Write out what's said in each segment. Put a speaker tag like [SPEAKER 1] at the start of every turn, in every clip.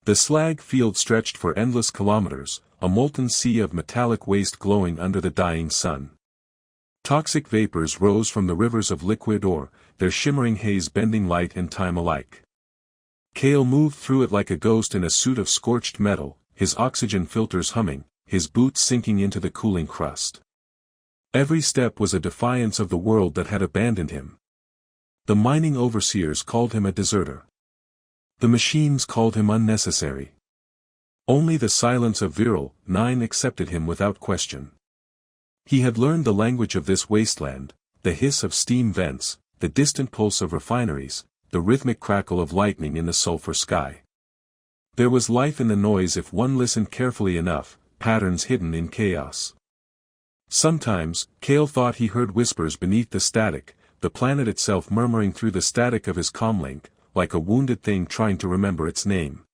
[SPEAKER 1] The slag field stretched for endless kilometers, a molten sea of metallic waste glowing under the dying sun. Toxic vapors rose from the rivers of liquid ore, their shimmering haze bending light and time alike. Cale moved through it like a ghost in a suit of scorched metal, his oxygen filters humming, his boots sinking into the cooling crust. Every step was a defiance of the world that had abandoned him. The mining overseers called him a deserter. The machines called him unnecessary. Only the silence of Viral 9 accepted him without question. He had learned the language of this wasteland, the hiss of steam vents, the distant pulse of refineries, the rhythmic crackle of lightning in the sulfur sky. There was life in the noise if one listened carefully enough, patterns hidden in chaos. Sometimes, Cale thought he heard whispers beneath the static, the planet itself murmuring through the static of his comlink, like a wounded thing trying to remember its name.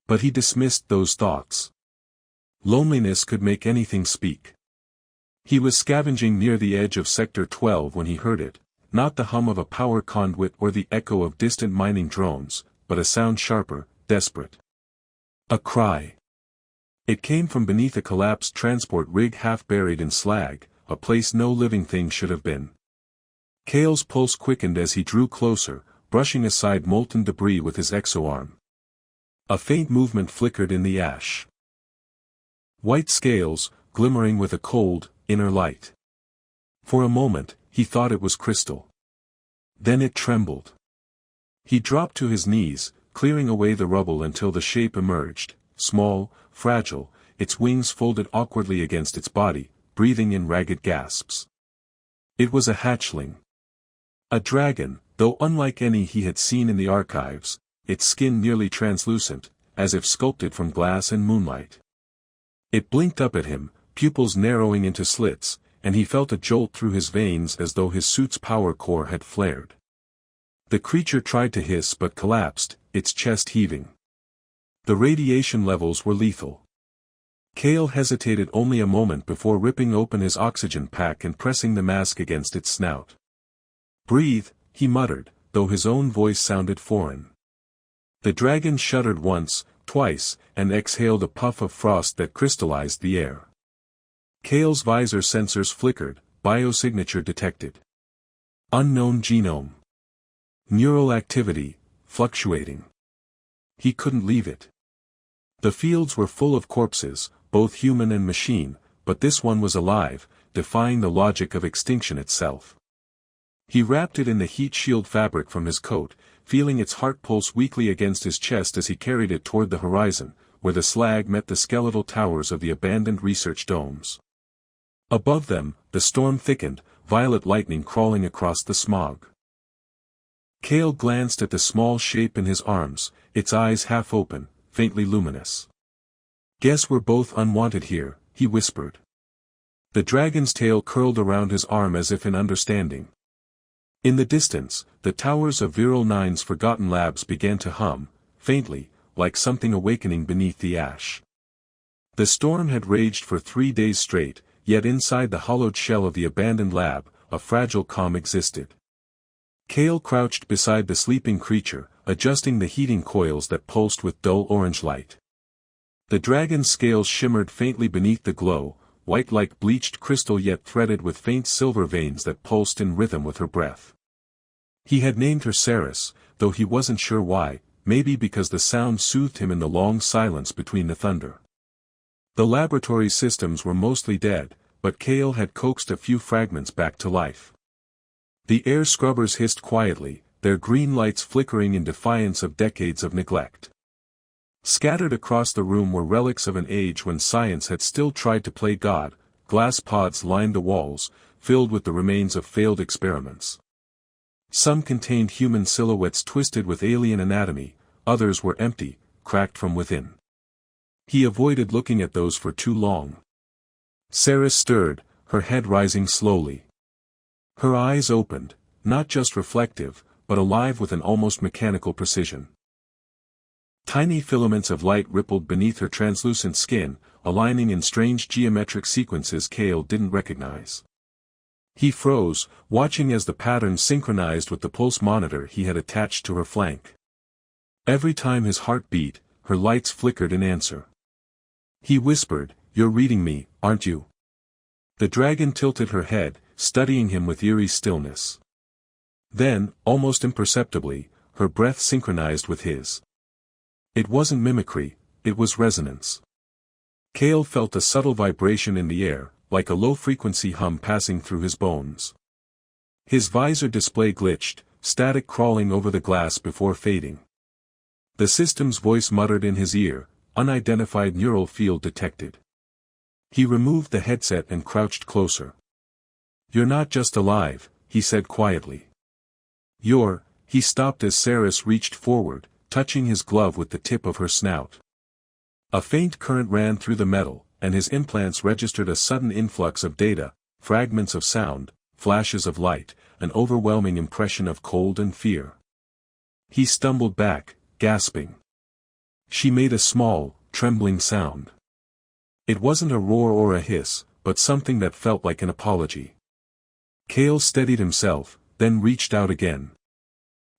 [SPEAKER 1] But he dismissed those thoughts. Loneliness could make anything speak. He was scavenging near the edge of Sector 12 when he heard it, not the hum of a power conduit or the echo of distant mining drones, but a sound sharper, desperate. A cry. It came from beneath a collapsed transport rig half buried in slag, a place no living thing should have been. Cale's pulse quickened as he drew closer, brushing aside molten debris with his exoarm. A faint movement flickered in the ash. White scales, glimmering with a cold, inner light. For a moment, he thought it was crystal. Then it trembled. He dropped to his knees, clearing away the rubble until the shape emerged, small, fragile, its wings folded awkwardly against its body, breathing in ragged gasps. It was a hatchling. A dragon, though unlike any he had seen in the archives, its skin nearly translucent, as if sculpted from glass and moonlight. It blinked up at him, pupils narrowing into slits, and he felt a jolt through his veins as though his suit's power core had flared. The creature tried to hiss but collapsed, its chest heaving. The radiation levels were lethal. Cale hesitated only a moment before ripping open his oxygen pack and pressing the mask against its snout. "Breathe," he muttered, though his own voice sounded foreign. The dragon shuddered once, twice, and exhaled a puff of frost that crystallized the air. Cale's visor sensors flickered, biosignature detected. Unknown genome. Neural activity, fluctuating. He couldn't leave it. The fields were full of corpses, both human and machine, but this one was alive, defying the logic of extinction itself. He wrapped it in the heat shield fabric from his coat, feeling its heart pulse weakly against his chest as he carried it toward the horizon, where the slag met the skeletal towers of the abandoned research domes. Above them, the storm thickened, violet lightning crawling across the smog. Cale glanced at the small shape in his arms, its eyes half open, faintly luminous. "Guess we're both unwanted here," he whispered. The dragon's tail curled around his arm as if in understanding. In the distance, the towers of Viral 9's forgotten labs began to hum, faintly, like something awakening beneath the ash. The storm had raged for 3 days straight, yet inside the hollowed shell of the abandoned lab, a fragile calm existed. Cale crouched beside the sleeping creature, adjusting the heating coils that pulsed with dull orange light. The dragon's scales shimmered faintly beneath the glow, white like bleached crystal yet threaded with faint silver veins that pulsed in rhythm with her breath. He had named her Ceres, though he wasn't sure why, maybe because the sound soothed him in the long silence between the thunder. The laboratory systems were mostly dead, but Cale had coaxed a few fragments back to life. The air scrubbers hissed quietly, their green lights flickering in defiance of decades of neglect. Scattered across the room were relics of an age when science had still tried to play God. Glass pods lined the walls, filled with the remains of failed experiments. Some contained human silhouettes twisted with alien anatomy, others were empty, cracked from within. He avoided looking at those for too long. Ceres stirred, her head rising slowly. Her eyes opened, not just reflective, but alive with an almost mechanical precision. Tiny filaments of light rippled beneath her translucent skin, aligning in strange geometric sequences Cale didn't recognize. He froze, watching as the pattern synchronized with the pulse monitor he had attached to her flank. Every time his heart beat, her lights flickered in answer. He whispered, "You're reading me, aren't you?" The dragon tilted her head, studying him with eerie stillness. Then, almost imperceptibly, her breath synchronized with his. It wasn't mimicry, it was resonance. Cale felt a subtle vibration in the air, like a low-frequency hum passing through his bones. His visor display glitched, static crawling over the glass before fading. The system's voice muttered in his ear, "Unidentified neural field detected." He removed the headset and crouched closer. "You're not just alive," he said quietly. He stopped as Saris reached forward, touching his glove with the tip of her snout. A faint current ran through the metal, and his implants registered a sudden influx of data, fragments of sound, flashes of light, an overwhelming impression of cold and fear. He stumbled back, gasping. She made a small, trembling sound. It wasn't a roar or a hiss, but something that felt like an apology. Cale steadied himself, then reached out again.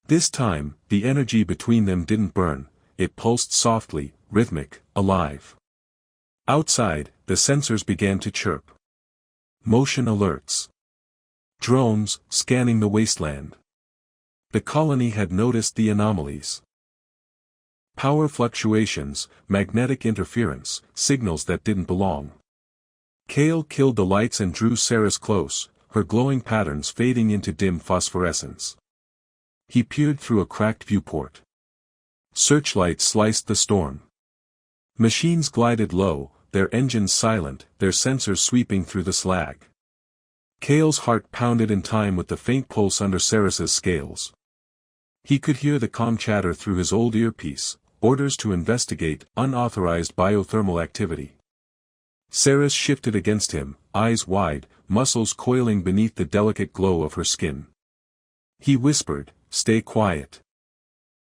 [SPEAKER 1] This time, the energy between them didn't burn, it pulsed softly, rhythmic, alive. Outside, the sensors began to chirp. Motion alerts. Drones, scanning the wasteland. The colony had noticed the anomalies. Power fluctuations, magnetic interference, signals that didn't belong. Cale killed the lights and drew Saris close, her glowing patterns fading into dim phosphorescence. He peered through a cracked viewport. Searchlights sliced the storm. Machines glided low, their engines silent, their sensors sweeping through the slag. Cale's heart pounded in time with the faint pulse under Saris's scales. He could hear the calm chatter through his old earpiece, orders to investigate unauthorized biothermal activity. Saris shifted against him, eyes wide, muscles coiling beneath the delicate glow of her skin. He whispered, "Stay quiet."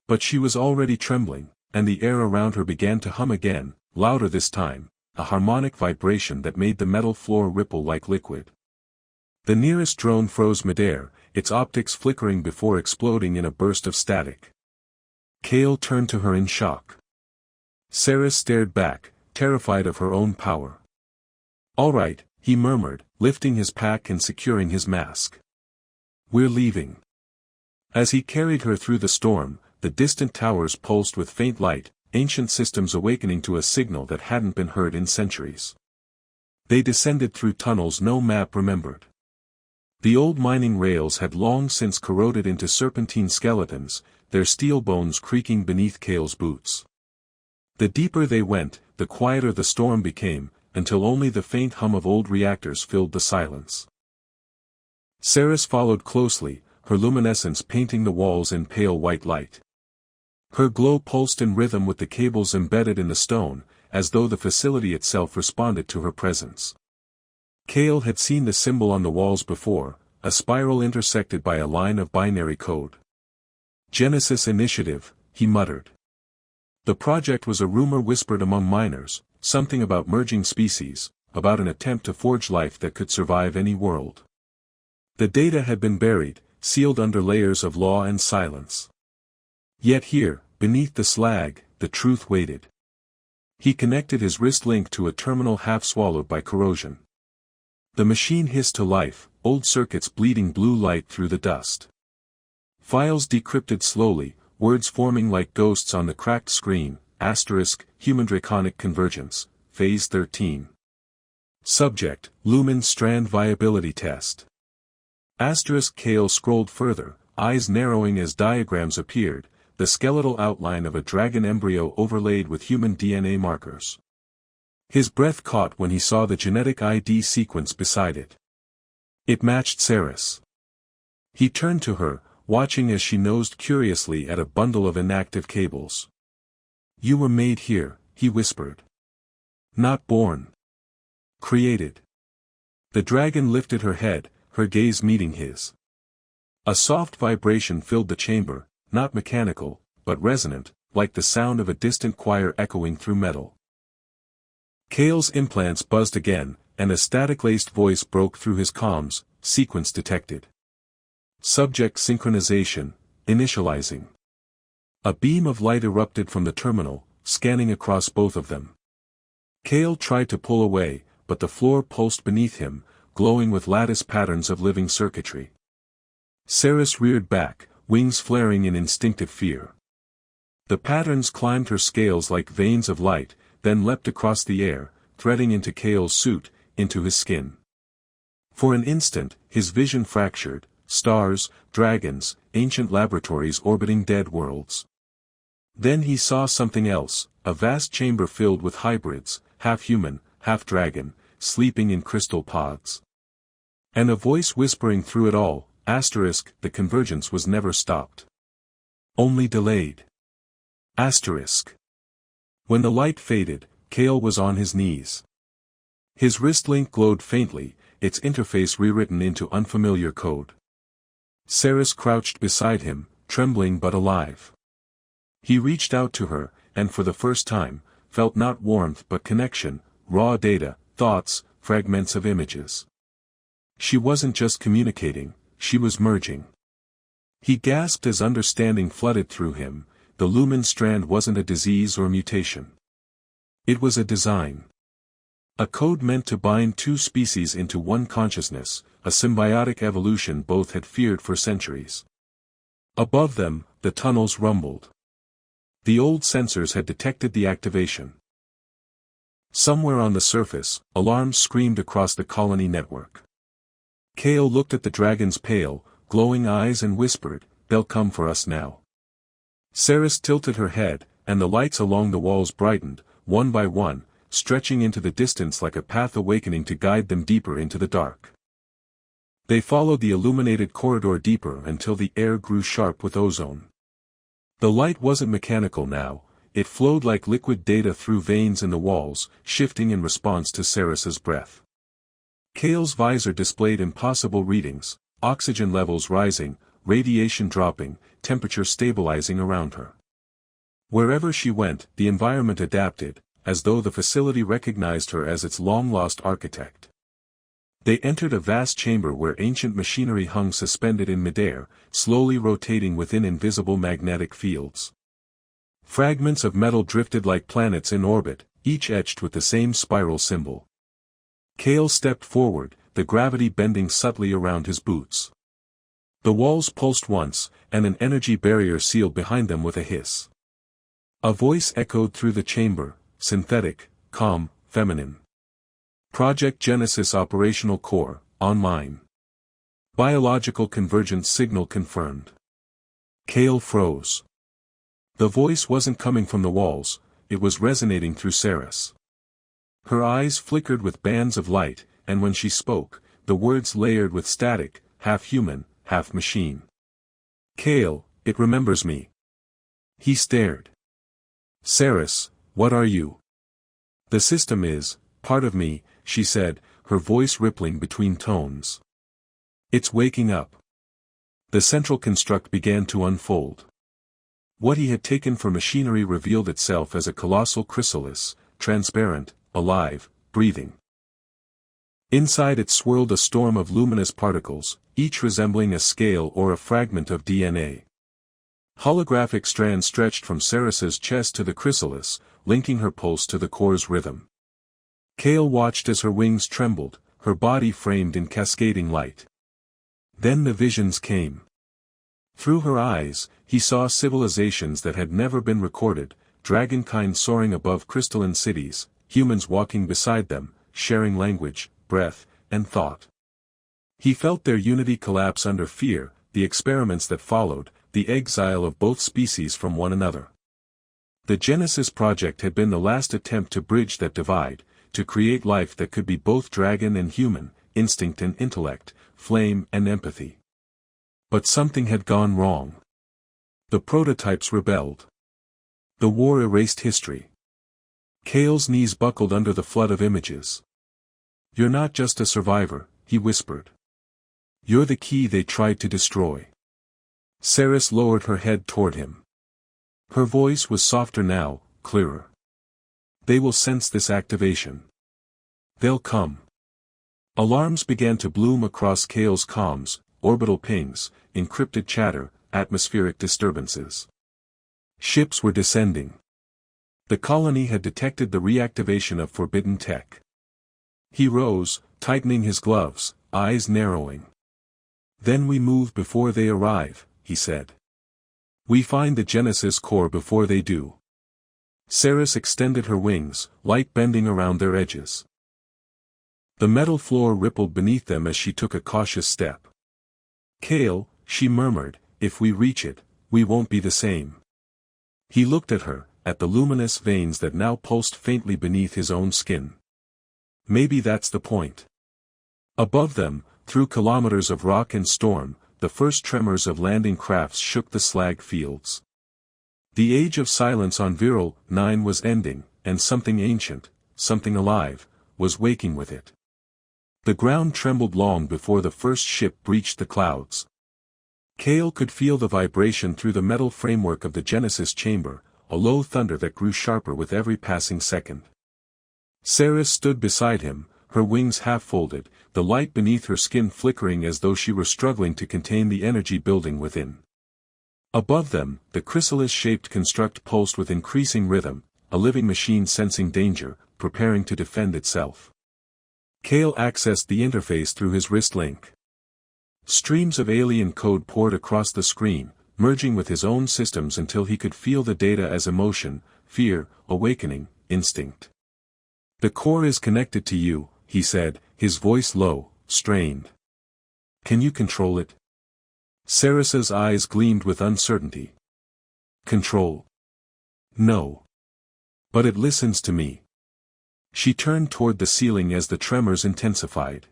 [SPEAKER 1] But she was already trembling, and the air around her began to hum again, louder this time, a harmonic vibration that made the metal floor ripple like liquid. The nearest drone froze midair, its optics flickering before exploding in a burst of static. Cale turned to her in shock. Saris stared back, terrified of her own power. "All right," he murmured, lifting his pack and securing his mask. "We're leaving." As he carried her through the storm, the distant towers pulsed with faint light, ancient systems awakening to a signal that hadn't been heard in centuries. They descended through tunnels no map remembered. The old mining rails had long since corroded into serpentine skeletons, their steel bones creaking beneath Cale's boots. The deeper they went, the quieter the storm became, until only the faint hum of old reactors filled the silence. Saris followed closely, her luminescence painting the walls in pale white light. Her glow pulsed in rhythm with the cables embedded in the stone, as though the facility itself responded to her presence. Cale had seen the symbol on the walls before, a spiral intersected by a line of binary code. "Genesis Initiative," he muttered. The project was a rumor whispered among miners, something about merging species, about an attempt to forge life that could survive any world. The data had been buried, sealed under layers of law and silence. Yet here, beneath the slag, the truth waited. He connected his wrist link to a terminal half swallowed by corrosion. The machine hissed to life, old circuits bleeding blue light through the dust. Files decrypted slowly, words forming like ghosts on the cracked screen, human draconic convergence, phase 13. Subject, lumen strand viability test. Cale scrolled further, eyes narrowing as diagrams appeared, the skeletal outline of a dragon embryo overlaid with human DNA markers. His breath caught when he saw the genetic ID sequence beside it. It matched Saris. He turned to her, watching as she nosed curiously at a bundle of inactive cables. "You were made here," he whispered. "Not born. Created." The dragon lifted her head, her gaze meeting his. A soft vibration filled the chamber, not mechanical, but resonant, like the sound of a distant choir echoing through metal. Cale's implants buzzed again, and a static-laced voice broke through his comms, "Sequence detected. Subject synchronization, initializing." A beam of light erupted from the terminal, scanning across both of them. Kale tried to pull away, but the floor pulsed beneath him, glowing with lattice patterns of living circuitry. Ceres reared back, wings flaring in instinctive fear. The patterns climbed her scales like veins of light, then leapt across the air, threading into Kale's suit, into his skin. For an instant, his vision fractured: stars, dragons, ancient laboratories orbiting dead worlds. Then he saw something else, a vast chamber filled with hybrids, half human, half dragon, sleeping in crystal pods. And a voice whispering through it all, the convergence was never stopped. Only delayed. When the light faded, Kale was on his knees. His wrist link glowed faintly, its interface rewritten into unfamiliar code. Ceres crouched beside him, trembling but alive. He reached out to her, and for the first time, felt not warmth but connection, raw data, thoughts, fragments of images. She wasn't just communicating, she was merging. He gasped as understanding flooded through him. The lumen strand wasn't a disease or mutation. It was a design. A code meant to bind two species into one consciousness, a symbiotic evolution both had feared for centuries. Above them, the tunnels rumbled. The old sensors had detected the activation. Somewhere on the surface, alarms screamed across the colony network. Kale looked at the dragon's pale, glowing eyes and whispered, "They'll come for us now." Ceres tilted her head, and the lights along the walls brightened, one by one, stretching into the distance like a path awakening to guide them deeper into the dark. They followed the illuminated corridor deeper until the air grew sharp with ozone. The light wasn't mechanical now, it flowed like liquid data through veins in the walls, shifting in response to Ceres's breath. Kale's visor displayed impossible readings, oxygen levels rising, radiation dropping, temperature stabilizing around her. Wherever she went, the environment adapted, as though the facility recognized her as its long-lost architect. They entered a vast chamber where ancient machinery hung suspended in midair, slowly rotating within invisible magnetic fields. Fragments of metal drifted like planets in orbit, each etched with the same spiral symbol. Kale stepped forward, the gravity bending subtly around his boots. The walls pulsed once, and an energy barrier sealed behind them with a hiss. A voice echoed through the chamber, synthetic, calm, feminine. Project Genesis Operational Core, online. Biological convergence signal confirmed. Kale froze. The voice wasn't coming from the walls, it was resonating through Ceres. Her eyes flickered with bands of light, and when she spoke, the words layered with static, half human, half machine. "Kale, it remembers me." He stared. "Ceres, what are you?" "The system is part of me," she said, her voice rippling between tones. "It's waking up." The central construct began to unfold. What he had taken for machinery revealed itself as a colossal chrysalis, transparent, alive, breathing. Inside it swirled a storm of luminous particles, each resembling a scale or a fragment of DNA. Holographic strands stretched from Ceres's chest to the chrysalis, linking her pulse to the core's rhythm. Kale watched as her wings trembled, her body framed in cascading light. Then the visions came. Through her eyes, he saw civilizations that had never been recorded, dragonkind soaring above crystalline cities, humans walking beside them, sharing language, breath, and thought. He felt their unity collapse under fear, the experiments that followed, the exile of both species from one another. The Genesis Project had been the last attempt to bridge that divide, to create life that could be both dragon and human, instinct and intellect, flame and empathy. But something had gone wrong. The prototypes rebelled. The war erased history. Kale's knees buckled under the flood of images. "You're not just a survivor," he whispered. "You're the key they tried to destroy." Ceres lowered her head toward him. Her voice was softer now, clearer. "They will sense this activation. They'll come." Alarms began to bloom across Kale's comms, orbital pings, encrypted chatter, atmospheric disturbances. Ships were descending. The colony had detected the reactivation of forbidden tech. He rose, tightening his gloves, eyes narrowing. Then we move before they arrive, he said. We find the Genesis core before they do. Ceres extended her wings, light bending around their edges. The metal floor rippled beneath them as she took a cautious step. Kale, she murmured, if we reach it, we won't be the same. He looked at her, at the luminous veins that now pulsed faintly beneath his own skin. Maybe that's the point. Above them, through kilometers of rock and storm, the first tremors of landing crafts shook the slag fields. The age of silence on Viral 9 was ending, and something ancient, something alive, was waking with it. The ground trembled long before the first ship breached the clouds. Kale could feel the vibration through the metal framework of the Genesis chamber, a low thunder that grew sharper with every passing second. Ceres stood beside him, her wings half-folded, the light beneath her skin flickering as though she were struggling to contain the energy building within. Above them, the chrysalis-shaped construct pulsed with increasing rhythm, a living machine sensing danger, preparing to defend itself. Kale accessed the interface through his wrist link. Streams of alien code poured across the screen, merging with his own systems until he could feel the data as emotion, fear, awakening, instinct. The core is connected to you, he said, his voice low, strained. Can you control it? Ceres's eyes gleamed with uncertainty. Control? No. But it listens to me. She turned toward the ceiling as the tremors intensified.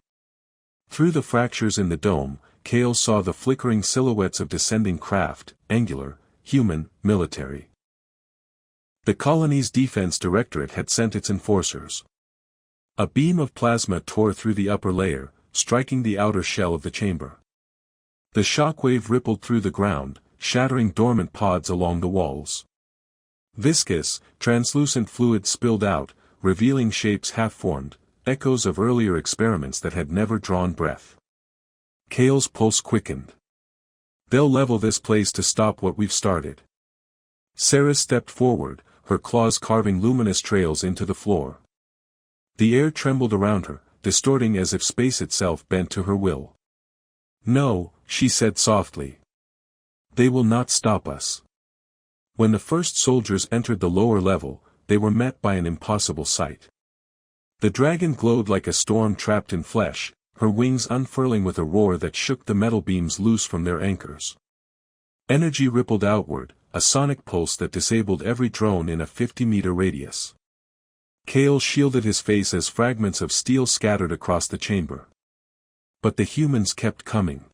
[SPEAKER 1] Through the fractures in the dome, Kale saw the flickering silhouettes of descending craft, angular, human, military. The colony's defense directorate had sent its enforcers. A beam of plasma tore through the upper layer, striking the outer shell of the chamber. The shockwave rippled through the ground, shattering dormant pods along the walls. Viscous, translucent fluid spilled out, revealing shapes half-formed, echoes of earlier experiments that had never drawn breath. Kale's pulse quickened. They'll level this place to stop what we've started. Ceres stepped forward, her claws carving luminous trails into the floor. The air trembled around her, distorting as if space itself bent to her will. No, she said softly. They will not stop us. When the first soldiers entered the lower level, they were met by an impossible sight. The dragon glowed like a storm trapped in flesh, her wings unfurling with a roar that shook the metal beams loose from their anchors. Energy rippled outward, a sonic pulse that disabled every drone in a 50-meter radius. Kale shielded his face as fragments of steel scattered across the chamber. But the humans kept coming.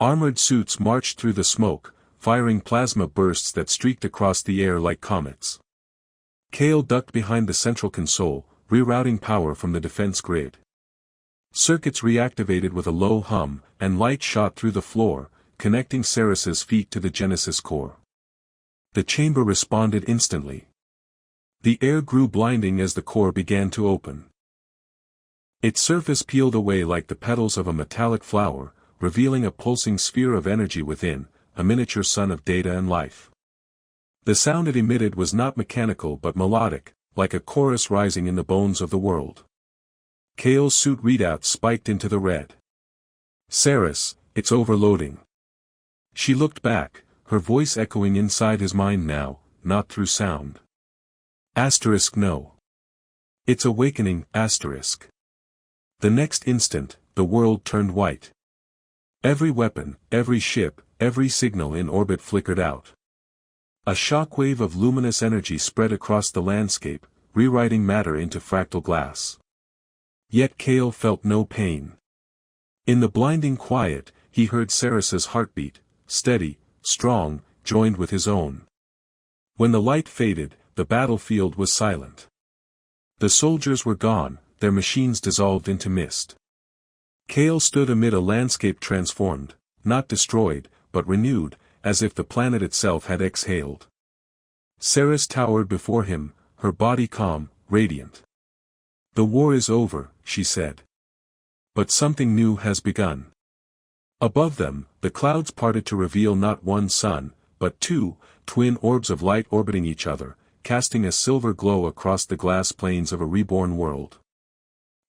[SPEAKER 1] Armored suits marched through the smoke, firing plasma bursts that streaked across the air like comets. Kale ducked behind the central console, rerouting power from the defense grid. Circuits reactivated with a low hum, and light shot through the floor, connecting Ceres's feet to the Genesis core. The chamber responded instantly. The air grew blinding as the core began to open. Its surface peeled away like the petals of a metallic flower, revealing a pulsing sphere of energy within, a miniature sun of data and life. The sound it emitted was not mechanical but melodic, like a chorus rising in the bones of the world. Kale's suit readout spiked into the red. Ceres, it's overloading. She looked back, her voice echoing inside his mind now, not through sound. No. It's awakening, The next instant, the world turned white. Every weapon, every ship, every signal in orbit flickered out. A shockwave of luminous energy spread across the landscape, rewriting matter into fractal glass. Yet Kale felt no pain. In the blinding quiet, he heard Ceres's heartbeat, steady, strong, joined with his own. When the light faded, the battlefield was silent. The soldiers were gone, their machines dissolved into mist. Kale stood amid a landscape transformed, not destroyed, but renewed, as if the planet itself had exhaled. Ceres towered before him, her body calm, radiant. The war is over, she said. But something new has begun. Above them, the clouds parted to reveal not one sun, but two, twin orbs of light orbiting each other, casting a silver glow across the glass plains of a reborn world.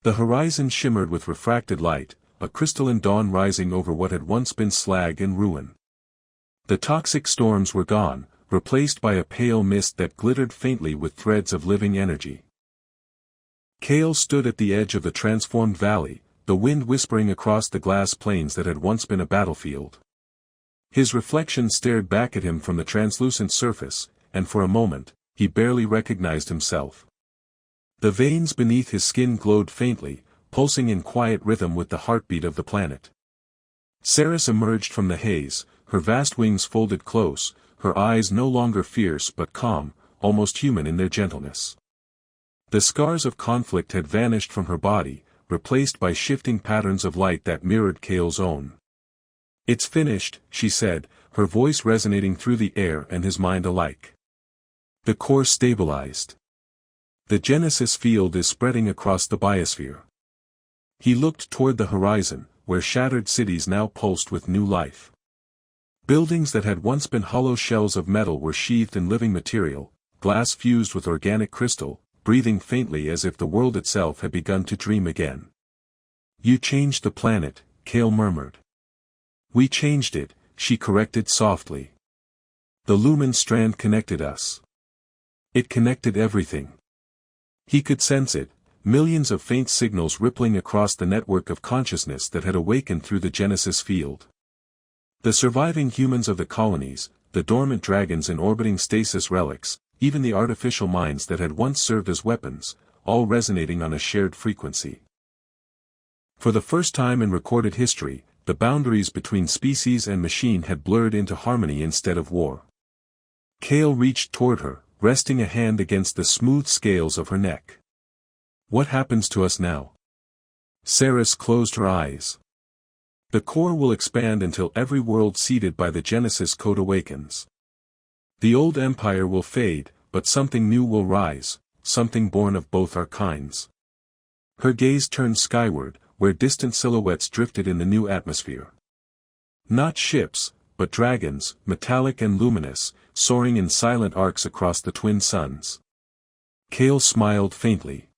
[SPEAKER 1] The horizon shimmered with refracted light, a crystalline dawn rising over what had once been slag and ruin. The toxic storms were gone, replaced by a pale mist that glittered faintly with threads of living energy. Kale stood at the edge of the transformed valley, the wind whispering across the glass plains that had once been a battlefield. His reflection stared back at him from the translucent surface, and for a moment, he barely recognized himself. The veins beneath his skin glowed faintly, pulsing in quiet rhythm with the heartbeat of the planet. Ceres emerged from the haze, her vast wings folded close, her eyes no longer fierce but calm, almost human in their gentleness. The scars of conflict had vanished from her body, replaced by shifting patterns of light that mirrored Kale's own. "It's finished," she said, her voice resonating through the air and his mind alike. The core stabilized. The Genesis field is spreading across the biosphere. He looked toward the horizon, where shattered cities now pulsed with new life. Buildings that had once been hollow shells of metal were sheathed in living material, glass fused with organic crystal, breathing faintly as if the world itself had begun to dream again. "You changed the planet," Kale murmured. "We changed it," she corrected softly. "The lumen strand connected us. It connected everything." He could sense it, millions of faint signals rippling across the network of consciousness that had awakened through the Genesis field. The surviving humans of the colonies, the dormant dragons and orbiting stasis relics, even the artificial minds that had once served as weapons, all resonating on a shared frequency. For the first time in recorded history, the boundaries between species and machine had blurred into harmony instead of war. Kale reached toward her, resting a hand against the smooth scales of her neck. "What happens to us now?" Ceres closed her eyes. "The core will expand until every world seeded by the Genesis code awakens. The old empire will fade, but something new will rise, something born of both our kinds." Her gaze turned skyward, where distant silhouettes drifted in the new atmosphere. Not ships, but dragons, metallic and luminous, soaring in silent arcs across the twin suns. Kale smiled faintly.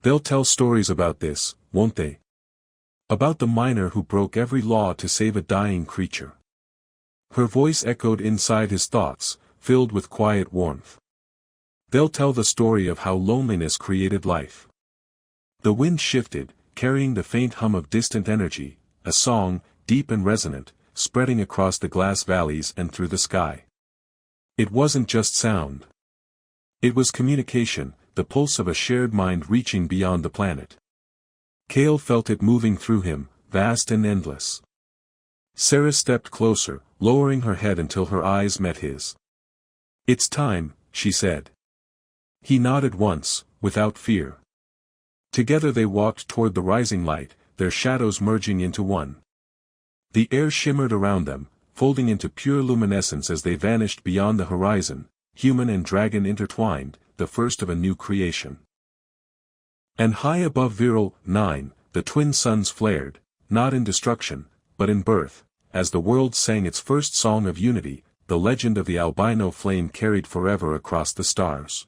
[SPEAKER 1] "They'll tell stories about this, won't they? About the miner who broke every law to save a dying creature." Her voice echoed inside his thoughts, filled with quiet warmth. "They'll tell the story of how loneliness created life." The wind shifted, carrying the faint hum of distant energy, a song, deep and resonant, spreading across the glass valleys and through the sky. It wasn't just sound. It was communication, the pulse of a shared mind reaching beyond the planet. Kale felt it moving through him, vast and endless. Ceres stepped closer, lowering her head until her eyes met his. "It's time," she said. He nodded once, without fear. Together they walked toward the rising light, their shadows merging into one. The air shimmered around them, folding into pure luminescence as they vanished beyond the horizon, human and dragon intertwined, the first of a new creation. And high above Viral 9, the twin suns flared, not in destruction, but in birth, as the world sang its first song of unity, the legend of the albino flame carried forever across the stars.